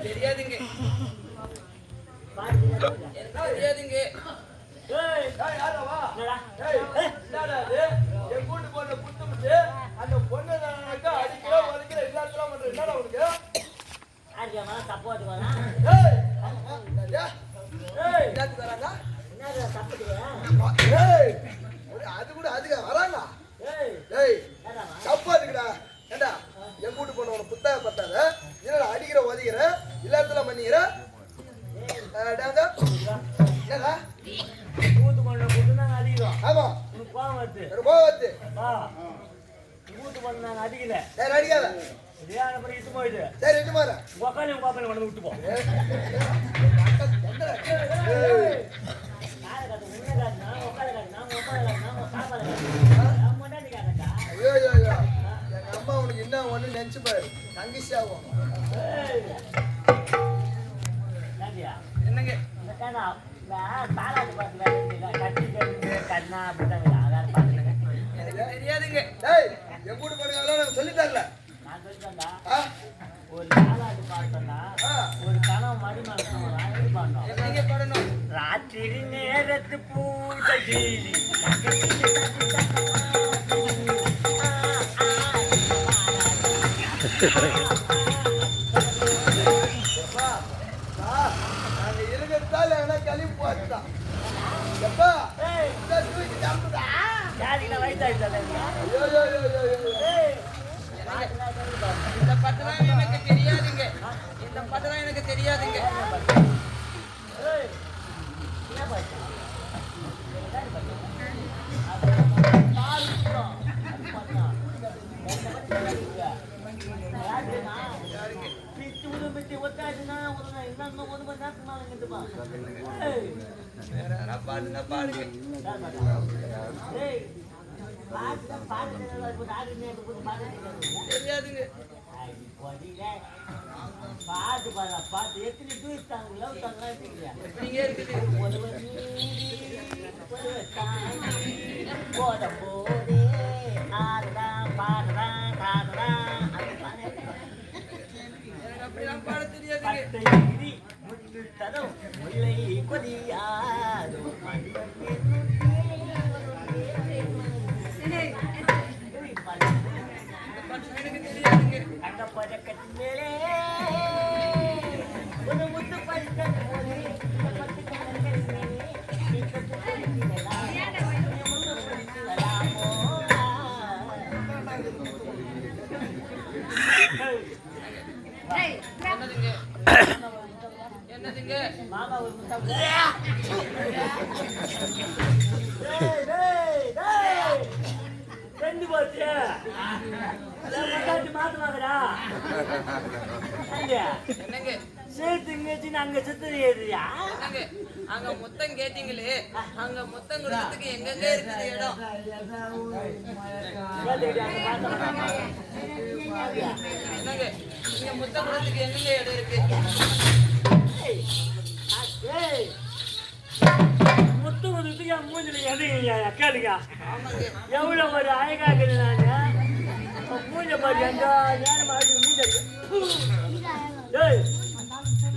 தெரியாதுங்க தெரியாதுங்க. என் கூட்டு போன புத்து அந்த பொண்ணு அடிக்கிற உதைக்கிற எல்லாத்தெல்லாம் பண்ற என்னடா உனக்கு சப்போர்ட் அது கூட அதுக்கு வராங்க சப்பாத்துக்குடா ஏண்டா என் கூட்டு போன உன புத்தக பத்தாத என்னடா அடிக்கிற உதைக்கிற எல்லாத்தெல்லாம் பண்ணிக்கிற என்னடா கூத்து பண்ண கூட்டு நாங்க அடிக்கிறோம். ஆமா கோவம் வருது கூத்து பண்ண நாங்க அடிக்கல. சரி அடிக்காத அப்புறம் இட்டு போயிடு. சரி இட்டு மாற உக்காலையும் கோப்பாலையும் கொண்டு விட்டு போ. ஐயோ எங்க அம்மா உனக்கு என்ன ஒண்ணு நினைச்சு பாரு தங்கிச்சு ஆகும். என்னங்க எனக்கு தெரியாதுங்க. என் கூட போனீங்க சொல்லி தரல. ஒரு தாலாட்டு பாட்டா ஒரு கனவு மடி பாடணும். ராத்திரி நேரத்து பூஜை நாங்க இருக்கிறதால எனக்கு கழிவு போச்சுதான். எப்பா இந்த பாட்டுலாம் எனக்கு தெரியாதுங்க. இந்த பாட்டுலாம் எனக்கு தெரியாதுங்க. பாடுங்க தெரியாதுங்க. பாட்டு பாடா பாட்டு எத்தனை தூத்தாங்க லவ் தாங்க நீங்க இருக்குது போத போதே ஆடுதான் பாடுதான் காடுதான் அப்படிலாம் பாட தெரியாதுங்க. தரும் முல்லை கொதியாது எனக்கு தெரியாதுங்க. அங்க பழக்கத்தின் மேலே ஒரு முத்து பறித்தது போலே என்னதுங்க மாமா ஒரு முத்தம் ரெண்டு போச்சு மாத்துவாங்கடா என்னங்க சேர்த்துங்க அங்க சுத்தறியா என்னங்க அங்க மொத்தம் கேட்டீங்களே அங்க மொத்தம் கொடுத்ததுக்கு எங்கெங்க இருக்குது இடம்? என்னங்க இங்க மொத்தம் கொடுத்ததுக்கு எங்கெங்க இடம் இருக்கு? முத்து முத்துக்கு என் மூஞ்சில எதையா கேளுங்க எவ்வளவு ஒரு அழகாக்குது நானு மூஞ்ச பாரு எந்த நேரம் மாதிரி மூஞ்ச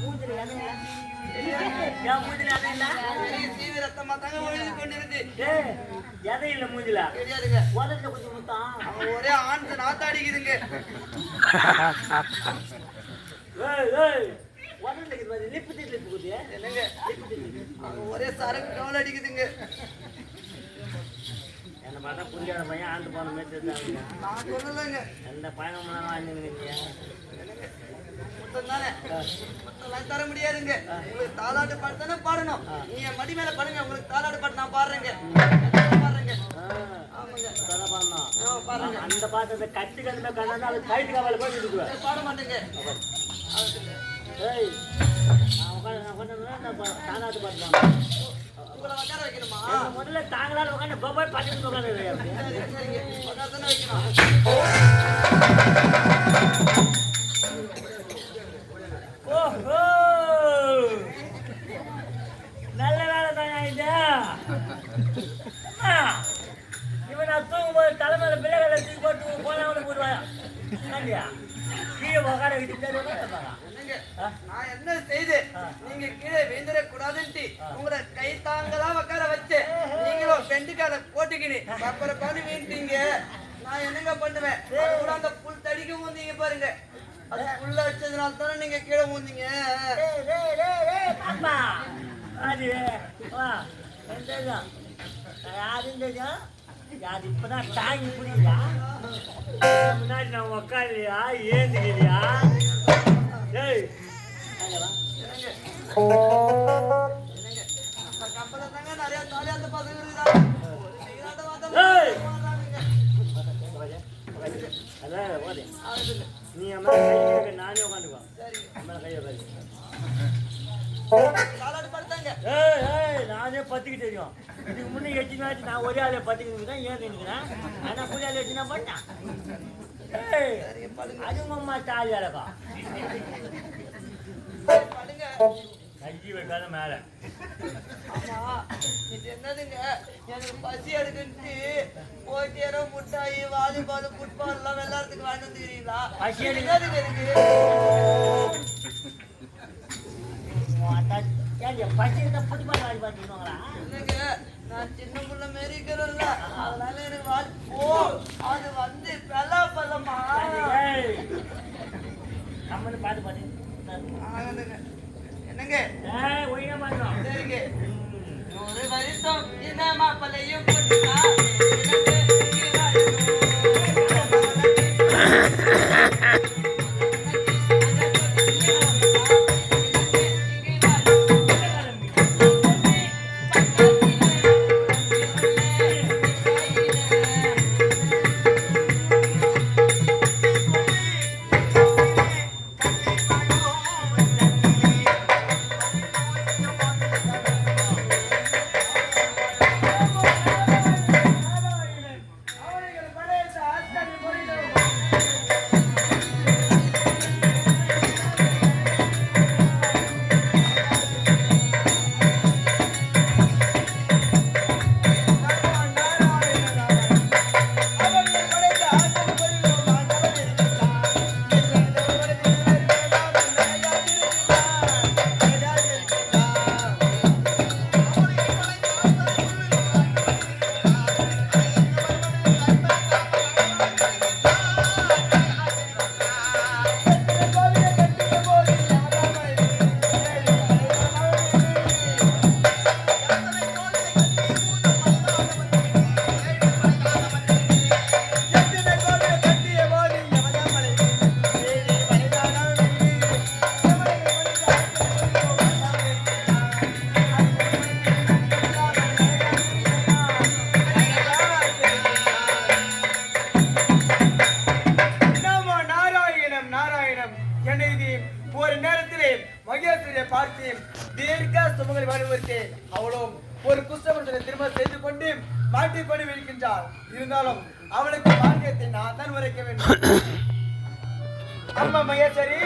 மூஞ்சில எதையா என் மூஞ்சில எதையில்ல தீவிரத்தமா தாங்க ஒழுது கொண்டிருந்து எதை இல்ல மூஞ்சில தெரியாதுங்க. உதட்ட கொஞ்சம் முத்தான் அவங்க ஒரே ஆண் நாத்தாடிக்குதுங்க. என்னங்க அவங்க ஒரே சரக்கு கவலை அடிக்குதுங்க. என்ன பார்த்தா புரியாத பையன் ஆண்டு போன மாதிரி நான் சொல்லலைங்க. எந்த பயணம் வாங்கினீங்க மொத்தம் தானே மொத்தம் தர முடியாதுங்க. உங்களுக்கு தாலாட்டு பாட்டு தானே பாடணும். நீங்க மடி மேல பாடுங்க. உங்களுக்கு தாலாட்டு பாட்டு நான் பாடுறேங்க. பாருங்க அந்த பாட்டு கட்டி கண்டு கண்ணா அது கைட்டு காவல போய் விட்டுக்குவேன் பாட மாட்டேங்க. தாலாட்டு பாட்டு உங்களை உட்கார வைக்கணுமா? முதல்ல தாங்களால உட்காந்து பாபாய் பாட்டு உட்காந்து வைக்கணும். ஓஹோ நல்ல வேலை தானே இது. இவன் நான் தூங்கும்போது தலைமையில பிள்ளைகளை தூக்கி போட்டு போனவனு போடுவாயா கீழே உக்கார வச்சுட்டு என்னங்க நான் என்ன செய்து நீங்க கீழே விழுந்துட கூடாதுன்ட்டு உங்களை கை தாங்களா உட்கார வச்சு நீங்களும் பெண்டுக்கால போட்டுக்கினு அப்புறம் பண்ணி வீழ்த்தீங்க. நான் என்னங்க பண்ணுவேன்? அது கூட அந்த புல் தடிக்க ஊந்தீங்க பாருங்க. அது புல்ல வச்சதுனால தானே நீங்க கீழே ஊந்தீங்க. அது யாரும் தெரியும் அது இப்பதான் தாங்கி புரியுதா முன்னாடி நான் உக்காருறியா ஏந்துக்கிறியா ஏய் என்னங்க நம்ம கப்பல தாங்க நிறைய தாலியாத்த பசங்க இருக்குதா. நீ அம்மா கை நானே உட்காந்துக்கோ. அம்மா கையை தாலாட்டு படுத்தாங்க. நானே பத்துக்கு தெரியும். இதுக்கு முன்னே எச்சுனா நான் ஒரே ஆளே பத்துக்கு தான் ஏன் நினைக்கிறேன். ஆனா புள்ளி ஆள் எச்சுனா பண்ணேன். அது அம்மா தாலி அழகா படுங்க. கஞ்சி வைக்காத மேல. ஆமா இது என்னதுங்க? எனக்கு பசி எடுக்குன்ட்டு போட்டியாரோ முட்டாயி வாலிபால் ஃபுட்பால் எல்லாம் விளையாடுறதுக்கு வாங்கி வந்துக்கிறீங்களா? பசி என்னதுங்க இருக்கு? பசி எடுத்தா ஃபுட்பால் வாங்கி பார்த்துக்கணுங்களா? இல்லைங்க நான் சின்ன புள்ள மாரி இருக்கிறேன்ல அதனால எனக்கு ஓ அது வந்து பெலா பழமா நம்மளு பார்த்து பார்த்து என்னங்க ஒழுங்கா பண்ணோம். சரிங்க 100 வருஷம் இந்த மாப்பிள்ளையும் பொண்ணுதா. ஒரு நேரத்திலே மகேஸ்வரியை பார்த்து தீர்க்க சுமங்களை வலுவருக்கு அவளும் ஒரு குஷ்டவர்த்தனை திரும்ப செய்து கொண்டு மாட்டிக்கொண்டு இருக்கின்றாள். இருந்தாலும் அவளுக்கு பாக்கியத்தை நான் தான் உரைக்க வேண்டும். அம்மா மகேஸ்வரி